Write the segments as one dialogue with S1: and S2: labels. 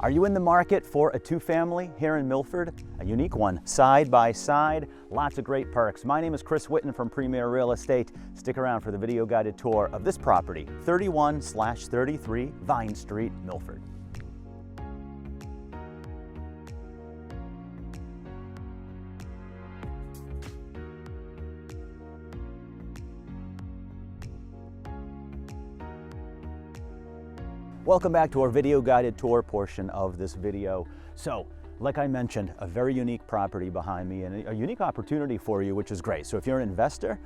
S1: Are you in the market for a two-family here in Milford? A unique one, side by side, lots of great perks. My name is Chris Whitten from Premier Real Estate. Stick around for the video guided tour of this property, 31/33 Vine Street, Milford. Welcome back to our video guided tour portion of this video. So, like I mentioned, a very unique property behind me and a unique opportunity for you, which is great. So if you're an investor,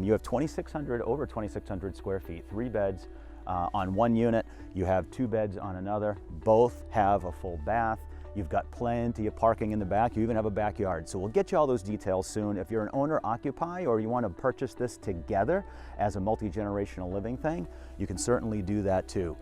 S1: you have over 2,600 square feet, 3 beds on one unit. You have 2 beds on another. Both have a full bath. You've got plenty of parking in the back. You even have a backyard. So we'll get you all those details soon. If you're an owner-occupy or you want to purchase this together as a multi-generational living thing, you can certainly do that too.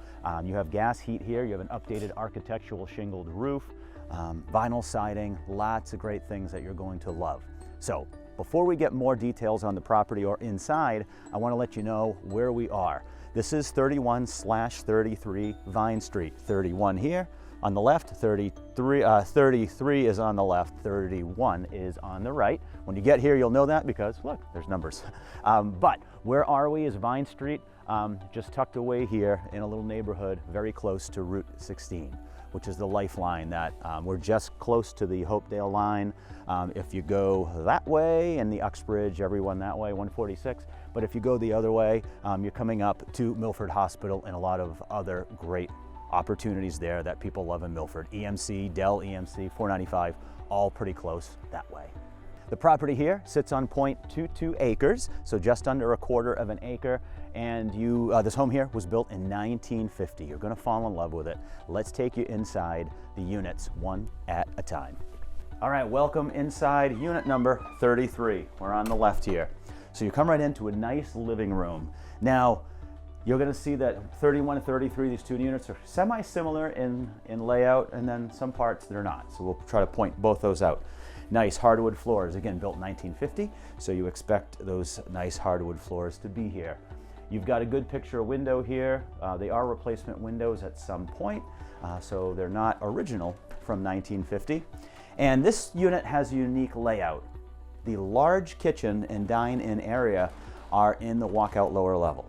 S1: You have gas heat here. You have an updated architectural shingled roof, vinyl siding, lots of great things that you're going to love. So before we get more details on the property or inside, I want to let you know where we are. This is 31/33 Vine Street. 31 here. On the left, 33 is on the left, 31 is on the right. When you get here, you'll know that because, look, there's numbers. But where are we is Vine Street, just tucked away here in a little neighborhood very close to Route 16, which is the lifeline that we're just close to the Hopedale line. If you go that way and the Uxbridge, everyone that way, 146. But if you go the other way, you're coming up to Milford Hospital and a lot of other great opportunities there that people love in Milford. EMC, Dell EMC, 495, all pretty close that way. The property here sits on 0.22 acres, so just under a quarter of an acre. And this home here was built in 1950. You're gonna fall in love with it. Let's take you inside the units one at a time. All right, welcome inside unit number 33. We're on the left here. So you come right into a nice living room. Now, you're going to see that 31 and 33, these two units are semi-similar in layout, and then some parts they're not. So we'll try to point both those out. Nice hardwood floors, again, built in 1950, so you expect those nice hardwood floors to be here. You've got a good picture window here. They are replacement windows at some point, so they're not original from 1950. And this unit has a unique layout. The large kitchen and dine-in area are in the walkout lower level.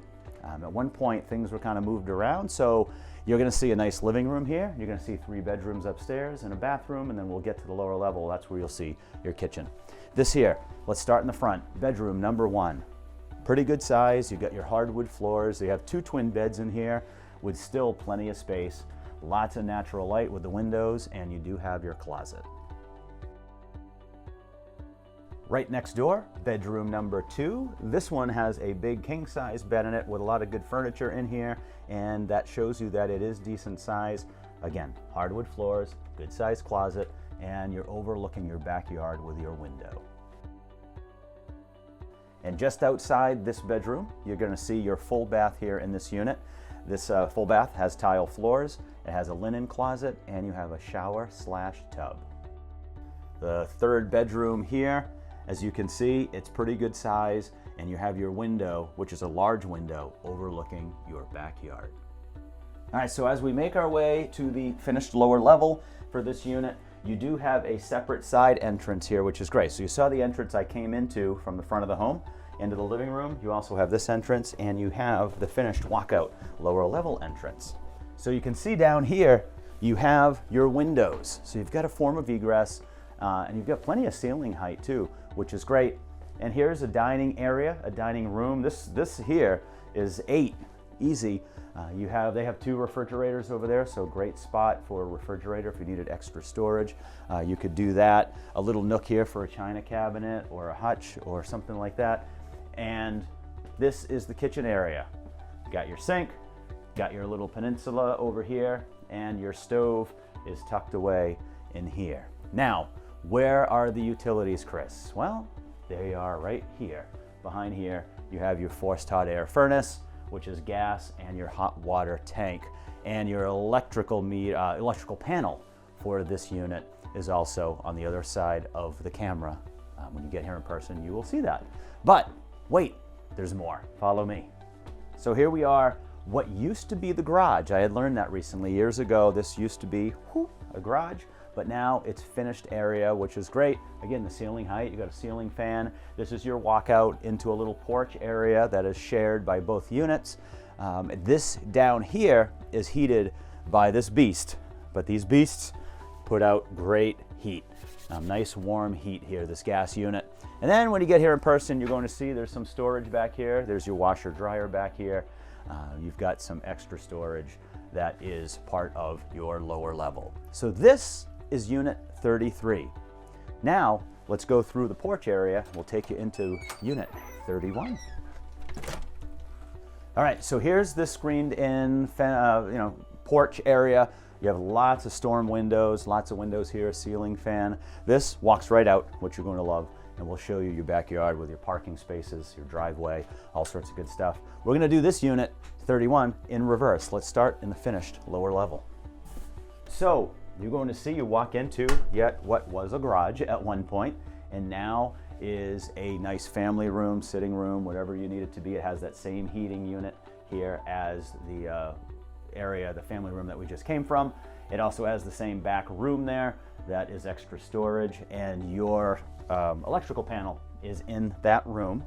S1: At one point, things were kind of moved around, so you're going to see a nice living room here. You're going to see 3 bedrooms upstairs and a bathroom, and then we'll get to the lower level. That's where you'll see your kitchen. This here, let's start in the front. Bedroom number 1. Pretty good size. You've got your hardwood floors. You have 2 twin beds in here with still plenty of space. Lots of natural light with the windows, and you do have your closet. Right next door, bedroom number 2. This one has a big king-size bed in it with a lot of good furniture in here, and that shows you that it is decent size. Again, hardwood floors, good-sized closet, and you're overlooking your backyard with your window. And just outside this bedroom, you're going to see your full bath here in this unit. This full bath has tile floors, it has a linen closet, and you have a shower/tub. The third bedroom here, as you can see, it's pretty good size, and you have your window, which is a large window, overlooking your backyard. All right, so as we make our way to the finished lower level for this unit, you do have a separate side entrance here, which is great. So you saw the entrance I came into from the front of the home into the living room. You also have this entrance, and you have the finished walkout lower level entrance. So you can see down here, you have your windows. So you've got a form of egress, and you've got plenty of ceiling height too, which is great. And here's a dining area, a dining room. This here is 8, easy. They have 2 refrigerators over there, so great spot for a refrigerator if you needed extra storage. You could do that. A little nook here for a china cabinet or a hutch or something like that. And this is the kitchen area. You got your sink, got your little peninsula over here, and your stove is tucked away in here. Now, where are the utilities, Chris? Well, they are right here. Behind here, you have your forced hot air furnace, which is gas, and your hot water tank. And your electrical panel for this unit is also on the other side of the camera. When you get here in person, you will see that. But wait, there's more. Follow me. So here we are what used to be the garage. I had learned that recently, years ago. This used to be a garage, but now it's finished area, which is great. Again, the ceiling height, you got a ceiling fan. This is your walkout into a little porch area that is shared by both units. This down here is heated by this beast, but these beasts put out great heat. Nice warm heat here, this gas unit. And then when you get here in person, you're going to see there's some storage back here. There's your washer dryer back here. You've got some extra storage that is part of your lower level. So this is unit 33. Now let's go through the porch area. We'll take you into unit 31. All right, so here's the screened in porch area. You have lots of storm windows, lots of windows here, ceiling fan. This walks right out, which you're going to love, and we'll show you your backyard with your parking spaces, your driveway, all sorts of good stuff. We're going to do this unit 31 in reverse. Let's start in the finished lower level. So you're going to see you walk into yet what was a garage at one point, and now is a nice family room, sitting room, whatever you need it to be. It has that same heating unit here as the area, the family room that we just came from. It also has the same back room there that is extra storage, and your electrical panel is in that room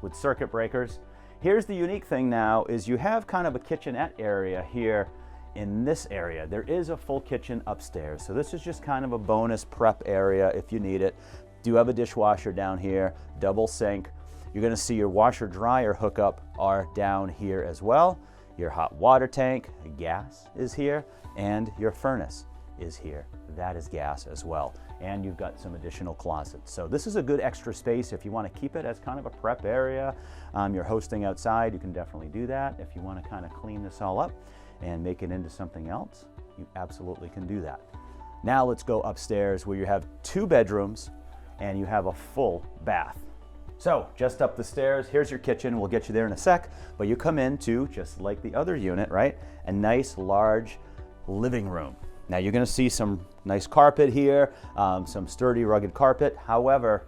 S1: with circuit breakers. Here's the unique thing now is you have kind of a kitchenette area here in this area. There is a full kitchen upstairs, so this is just kind of a bonus prep area if you need it. Do have a dishwasher down here, double sink. You're going to see your washer dryer hookup are down here as well. Your hot water tank, gas is here, and your furnace is here. That is gas as well. And you've got some additional closets. So this is a good extra space if you want to keep it as kind of a prep area. You're hosting outside, you can definitely do that. If you want to kind of clean this all up and make it into something else, you absolutely can do that. Now let's go upstairs where you have 2 bedrooms and you have a full bath. So just up the stairs, here's your kitchen. We'll get you there in a sec, but you come into, just like the other unit, right? A nice large living room. Now you're gonna see some nice carpet here, some sturdy rugged carpet. However,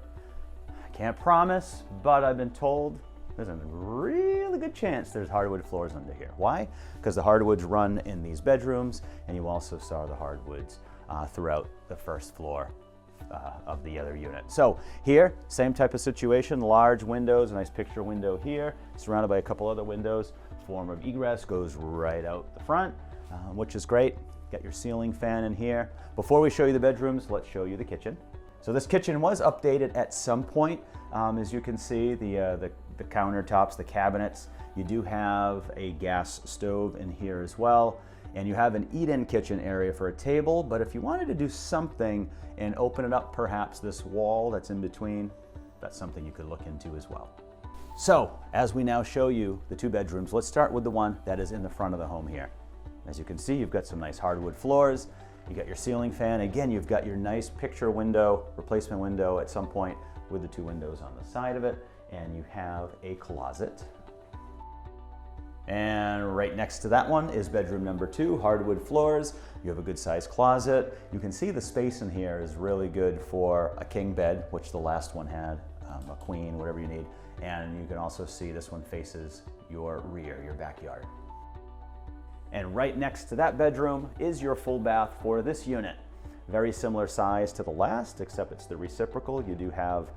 S1: I can't promise, but I've been told there's a really good chance there's hardwood floors under here. Why? Because the hardwoods run in these bedrooms, and you also saw the hardwoods throughout the first floor of the other unit. So here, same type of situation, large windows, a nice picture window here, surrounded by a couple other windows. Form of egress goes right out the front, which is great. Got your ceiling fan in here. Before we show you the bedrooms, let's show you the kitchen. So this kitchen was updated at some point. As you can see, the countertops, the cabinets, you do have a gas stove in here as well. And you have an eat-in kitchen area for a table, but if you wanted to do something and open it up, perhaps this wall that's in between, that's something you could look into as well. So, as we now show you the 2 bedrooms, let's start with the one that is in the front of the home here. As you can see, you've got some nice hardwood floors, you got your ceiling fan, again, you've got your nice picture window, replacement window at some point with the 2 windows on the side of it, and you have a closet. And right next to that one is bedroom number 2, hardwood floors. You have a good sized closet. You can see the space in here is really good for a king bed, which the last one had, a queen, whatever you need. And you can also see this one faces your rear, your backyard. And right next to that bedroom is your full bath for this unit. Very similar size to the last, except it's the reciprocal. You do have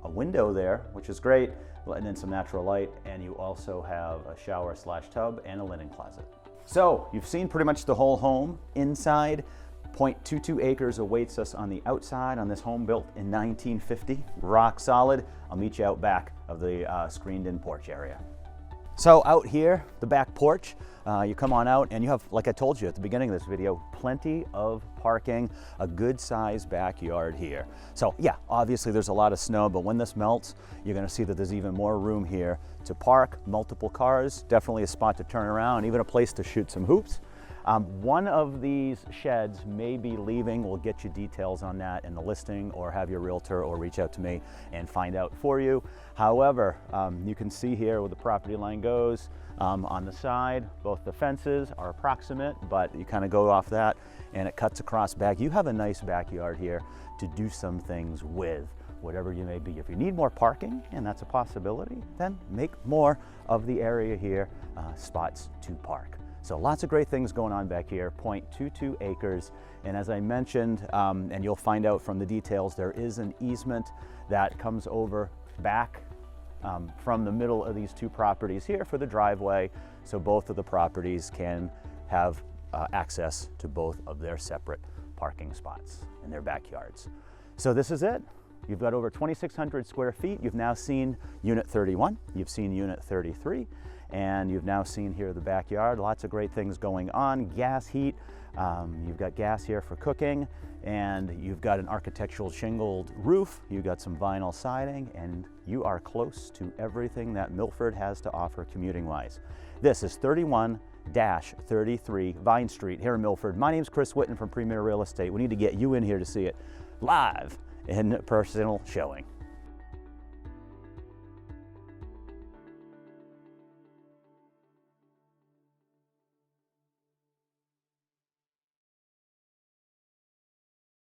S1: a window there, which is great, and then some natural light, and you also have a shower / tub and a linen closet. So you've seen pretty much the whole home inside. 0.22 acres awaits us on the outside on this home built in 1950, rock solid. I'll meet you out back of the screened in porch area. So out here, the back porch, you come on out and you have, like I told you at the beginning of this video, plenty of parking, a good sized backyard here. So yeah, obviously there's a lot of snow, but when this melts, you're gonna see that there's even more room here to park, multiple cars, definitely a spot to turn around, even a place to shoot some hoops. One of these sheds may be leaving. We'll get you details on that in the listing, or have your realtor or reach out to me and find out for you. However, you can see here where the property line goes. On the side, both the fences are approximate, but you kind of go off that and it cuts across back. You have a nice backyard here to do some things with whatever you may be. If you need more parking, and that's a possibility, then make more of the area here spots to park. So lots of great things going on back here, 0.22 acres. And as I mentioned, and you'll find out from the details, there is an easement that comes over back from the middle of these two properties here for the driveway. So both of the properties can have access to both of their separate parking spots in their backyards. So this is it. You've got over 2,600 square feet. You've now seen Unit 31, you've seen Unit 33, and you've now seen here the backyard. Lots of great things going on. Gas heat, you've got gas here for cooking, and you've got an architectural shingled roof, you've got some vinyl siding, and you are close to everything that Milford has to offer commuting-wise. This is 31-33 Vine Street here in Milford. My name's Chris Whitten from Premier Real Estate. We need to get you in here to see it live in personal showing.